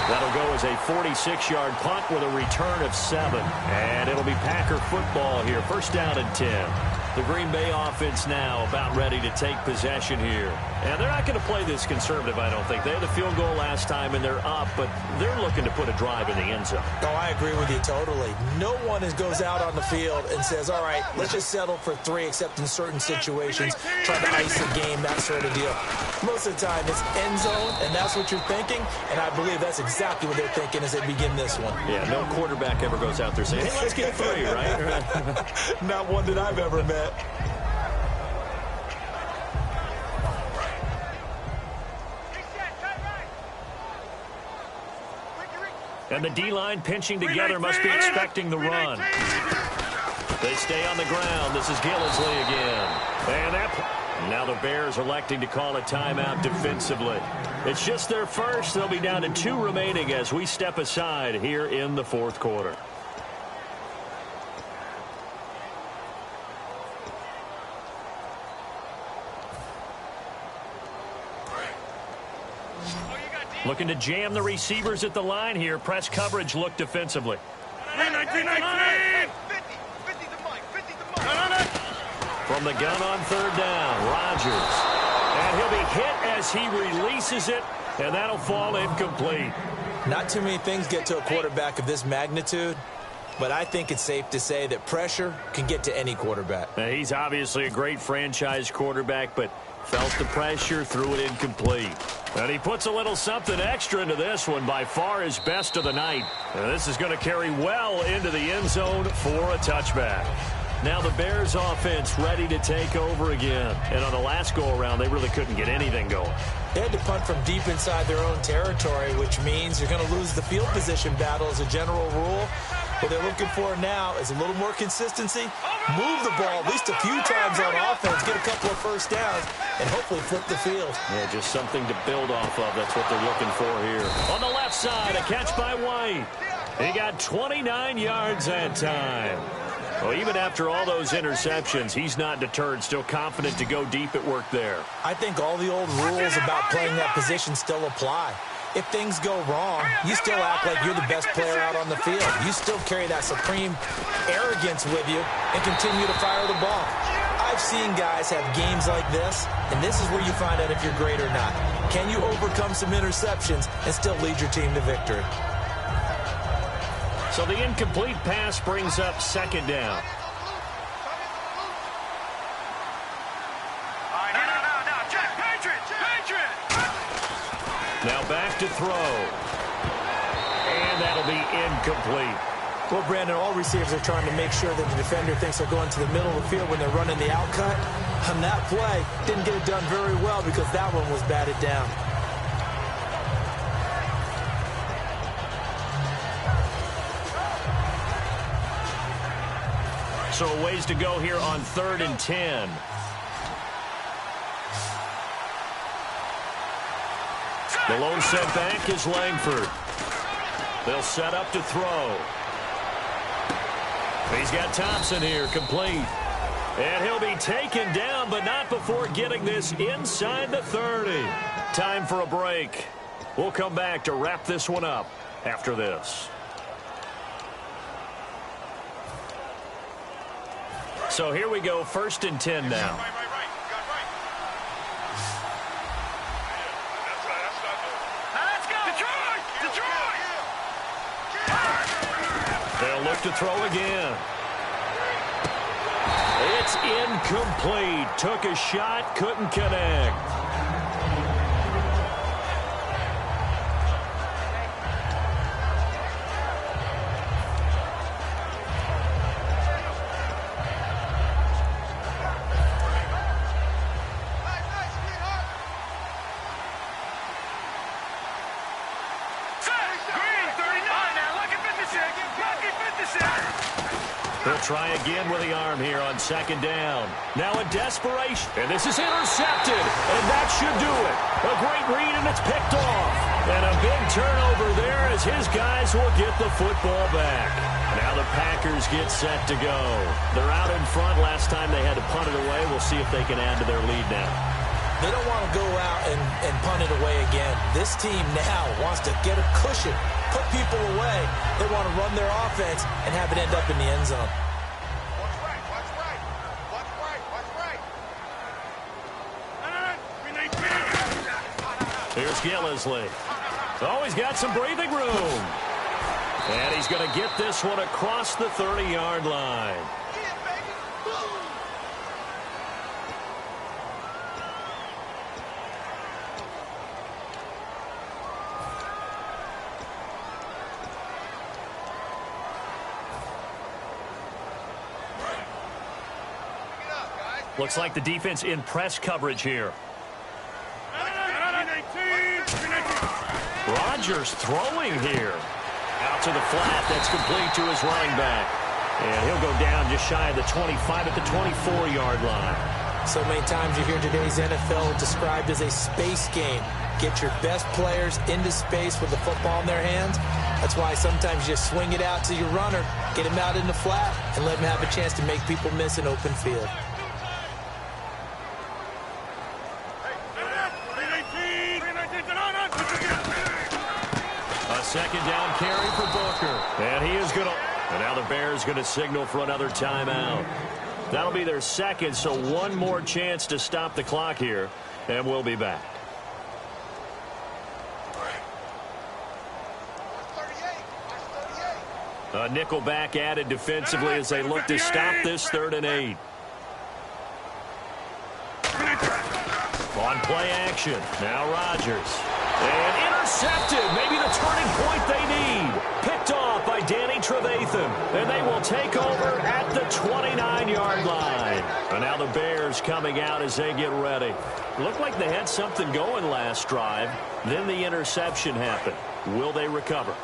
That'll go as a 46-yard punt with a return of 7. And it'll be Packer football here. First down and 10. The Green Bay offense now about ready to take possession here. And they're not going to play this conservative, I don't think. They had the field goal last time, and they're up, but they're looking to put a drive in the end zone. Oh, I agree with you totally. No one goes out on the field and says, all right, let's just settle for 3, except in certain situations, try to ice the game, that sort of deal. Most of the time, it's end zone, and that's what you're thinking, and I believe that's exactly what they're thinking as they begin this one. Yeah, no quarterback ever goes out there saying, hey, let's get 3, right? Not one that I've ever met. And the D-line pinching together must be expecting the run. They stay on the ground. This is Gillisley again. And now the Bears electing to call a timeout defensively. It's just their first. They'll be down to 2 remaining as we step aside here in the fourth quarter. Looking to jam the receivers at the line here. Press coverage look defensively. 50 to Mike. From the gun on third down, Rodgers. And he'll be hit as he releases it, and that'll fall incomplete. Not too many things get to a quarterback of this magnitude, but I think it's safe to say that pressure can get to any quarterback. Now, he's obviously a great franchise quarterback, but felt the pressure, threw it incomplete. And he puts a little something extra into this one, by far his best of the night. And this is going to carry well into the end zone for a touchback. Now the Bears offense ready to take over again. And on the last go-around, they really couldn't get anything going. They had to punt from deep inside their own territory, which means you're going to lose the field position battle as a general rule. What they're looking for now is a little more consistency, move the ball at least a few times on offense, get a couple of first downs, and hopefully flip the field. Yeah, just something to build off of. That's what they're looking for here. On the left side, a catch by White. He got 29 yards that time. Well, even after all those interceptions, he's not deterred, still confident to go deep at work there. I think all the old rules about playing that position still apply. If things go wrong, you still act like you're the best player out on the field. You still carry that supreme arrogance with you and continue to fire the ball. I've seen guys have games like this, and this is where you find out if you're great or not. Can you overcome some interceptions and still lead your team to victory? So the incomplete pass brings up second down. Now back to throw. And that'll be incomplete. Well, Brandon, all receivers are trying to make sure that the defender thinks they're going to the middle of the field when they're running the out cut. On that play, didn't get it done very well because that one was batted down. So a ways to go here on 3rd and 10. The lone set back is Langford. They'll set up to throw. He's got Thompson here, complete. And he'll be taken down, but not before getting this inside the 30. Time for a break. We'll come back to wrap this one up after this. So here we go, 1st and 10 now. They'll look to throw again. It's incomplete. Took a shot, couldn't connect. He'll try again with the arm here on second down. Now in desperation. And this is intercepted. And that should do it. A great read, and it's picked off. And a big turnover there as his guys will get the football back. Now the Packers get set to go. They're out in front. Last time they had to punt it away. We'll see if they can add to their lead now. They don't want to go out and punt it away again. This team now wants to get a cushion, put people away. They want to run their offense and have it end up in the end zone. Watch right. Here's Gillisley. Oh, he's got some breathing room. And he's going to get this one across the 30-yard line. Looks like the defense in press coverage here. Rodgers throwing here. Out to the flat. That's complete to his running back. And he'll go down just shy of the 25 at the 24-yard line. So many times you hear today's NFL described as a space game. Get your best players into space with the football in their hands. That's why sometimes you just swing it out to your runner, get him out in the flat, and let him have a chance to make people miss an open field. A second down carry for Booker. And he is going to... And now the Bears going to signal for another timeout. That'll be their second, so one more chance to stop the clock here. And we'll be back. A nickel back added defensively as they look to stop this 3rd and 8. On play action. Now Rodgers. And intercepted. Maybe the turning point they need. Picked off by Danny Trevathan. And they will take over at the 29-yard line. And now the Bears coming out as they get ready. Looked like they had something going last drive. Then the interception happened. Will they recover?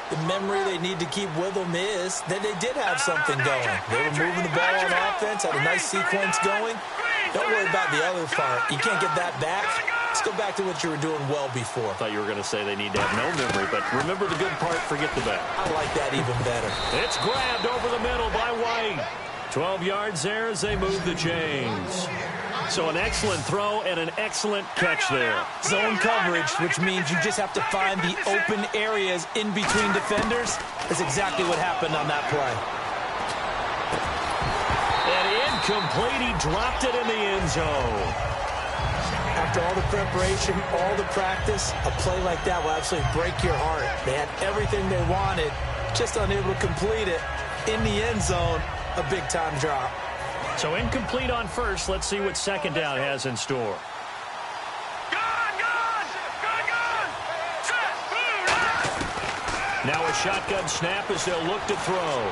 The memory they need to keep with them is that they did have something going. They were moving the ball on offense, had a nice sequence going. Don't worry about the other part. You can't get that back. Let's go back to what you were doing well before. I thought you were going to say they need to have no memory, but remember the good part, forget the bad. I like that even better. It's grabbed over the middle by White. 12 yards there as they move the chains. So an excellent throw and an excellent catch there. Zone coverage, which means you just have to find the open areas in between defenders. That's exactly what happened on that play. And incomplete. He dropped it in the end zone. After all the preparation, all the practice, a play like that will absolutely break your heart. They had everything they wanted, just unable to complete it. In the end zone, a big-time drop. So incomplete on first. Let's see what second down has in store. Now a shotgun snap as they'll look to throw.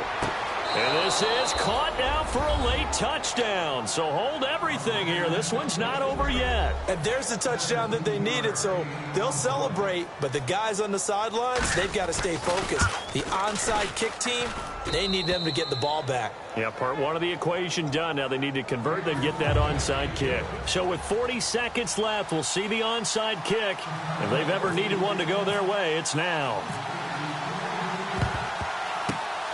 And this is caught now for a late touchdown. So hold everything here. This one's not over yet. And there's the touchdown that they needed, so they'll celebrate. But the guys on the sidelines, they've got to stay focused. The onside kick team, they need them to get the ball back. Yeah, part one of the equation done. Now they need to convert and get that onside kick. So with 40 seconds left, we'll see the onside kick. If they've ever needed one to go their way, it's now.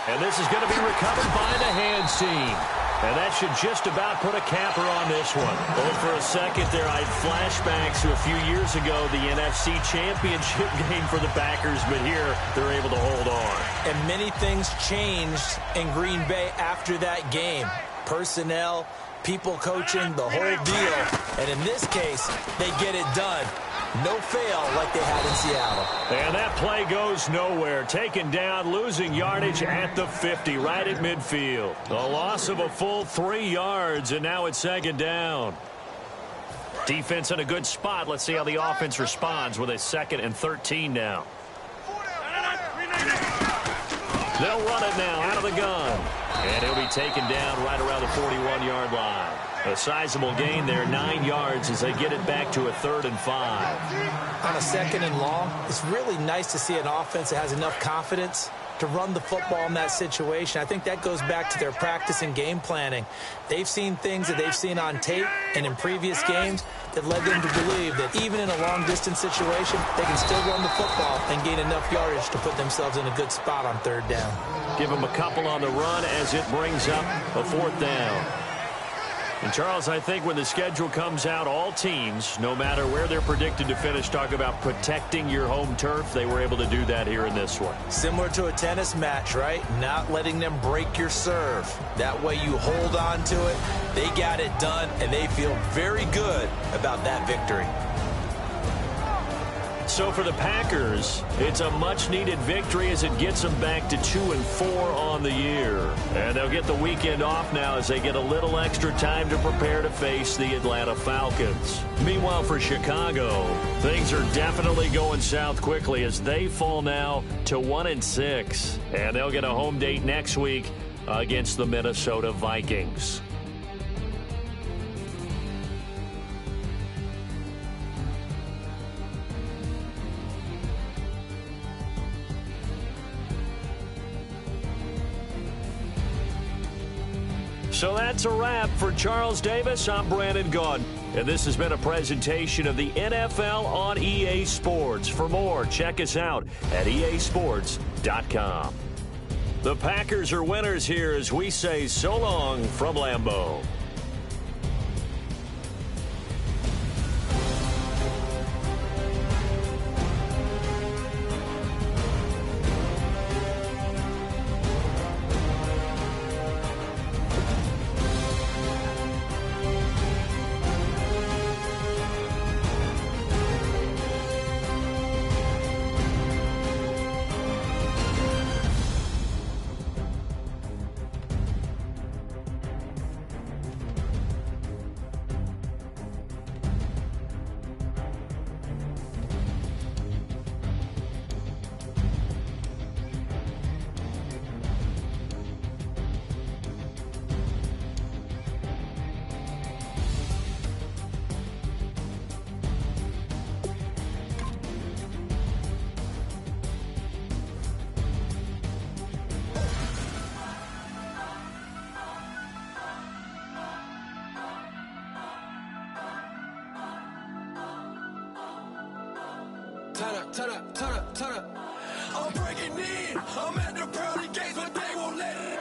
And this is going to be recovered by the hands team. And that should just about put a capper on this one. Oh, for a second there, I had flashbacks to a few years ago, the NFC Championship game for the Packers. But here, they're able to hold on. And many things changed in Green Bay after that game. Personnel, people coaching, the whole deal. And in this case, they get it done. No fail like they had in Seattle. And that play goes nowhere. Taken down, losing yardage at the 50, right at midfield. A loss of a full 3 yards, and now it's second down. Defense in a good spot. Let's see how the offense responds with a 2nd and 13 now. They'll run it now out of the gun. And he'll be taken down right around the 41-yard line. A sizable gain there, 9 yards as they get it back to a 3rd and 5. On a 2nd and long, it's really nice to see an offense that has enough confidence to run the football in that situation. I think that goes back to their practice and game planning. They've seen things that they've seen on tape and in previous games that led them to believe that even in a long-distance situation, they can still run the football and gain enough yardage to put themselves in a good spot on 3rd down. Give them a couple on the run as it brings up a 4th down. And, Charles, I think when the schedule comes out, all teams, no matter where they're predicted to finish, talk about protecting your home turf. They were able to do that here in this one. Similar to a tennis match, right? Not letting them break your serve. That way you hold on to it. They got it done, and they feel very good about that victory. So for the Packers, it's a much-needed victory as it gets them back to 2-4 on the year. And they'll get the weekend off now as they get a little extra time to prepare to face the Atlanta Falcons. Meanwhile, for Chicago, things are definitely going south quickly as they fall now to 1-6. And they'll get a home date next week against the Minnesota Vikings. So that's a wrap. For Charles Davis, I'm Brandon Gaudin. And this has been a presentation of the NFL on EA Sports. For more, check us out at easports.com. The Packers are winners here as we say so long from Lambeau. Turn up. I'm breaking in. I'm at the pearly gates, but they won't let it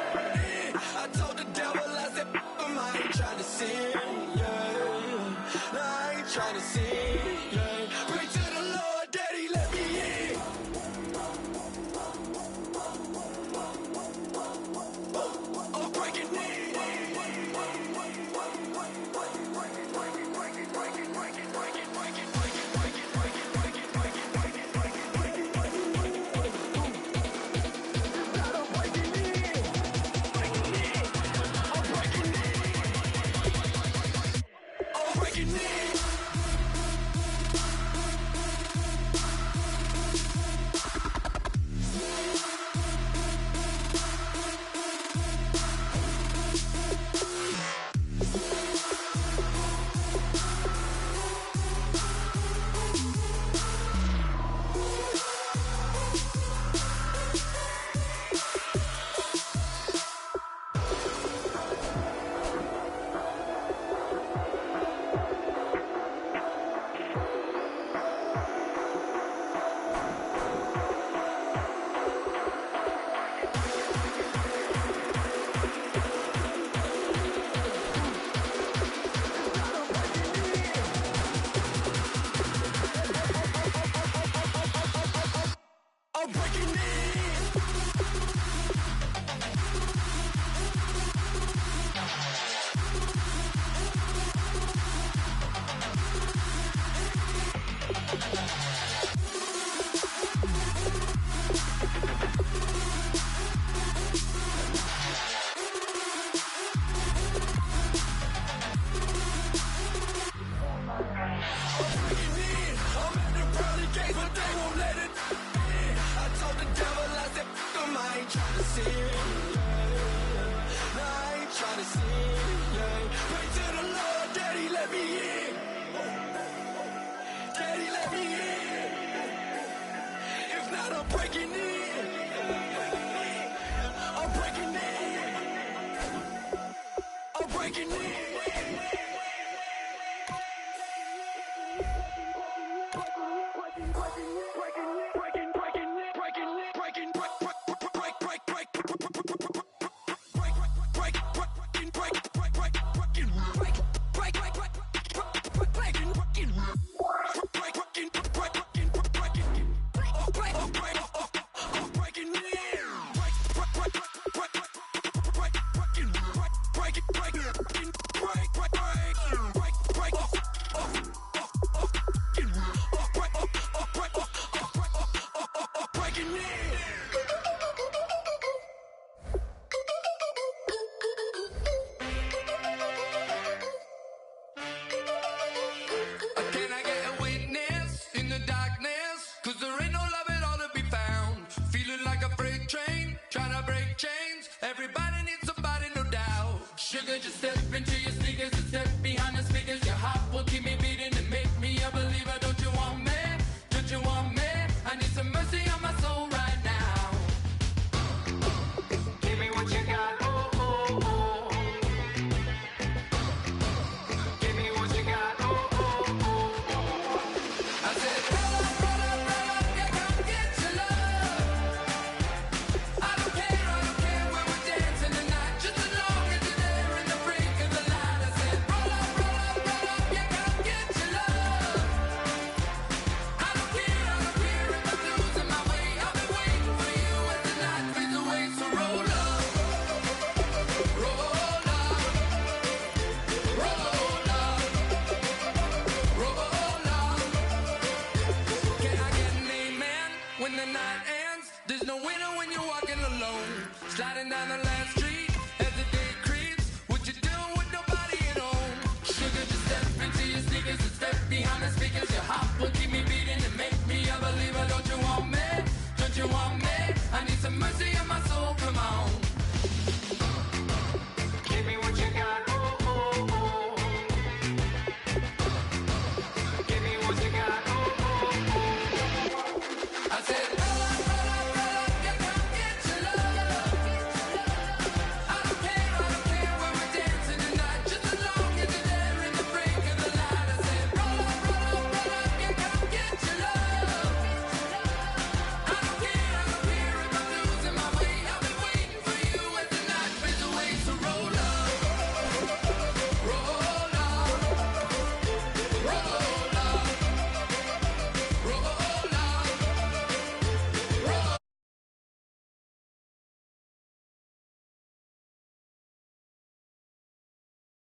in. I told the devil, I said, I ain't trying to sin, yeah. No, I ain't trying to sin, yeah. Pray to the Lord, Daddy, let me in. I'm breaking in. Breaking in.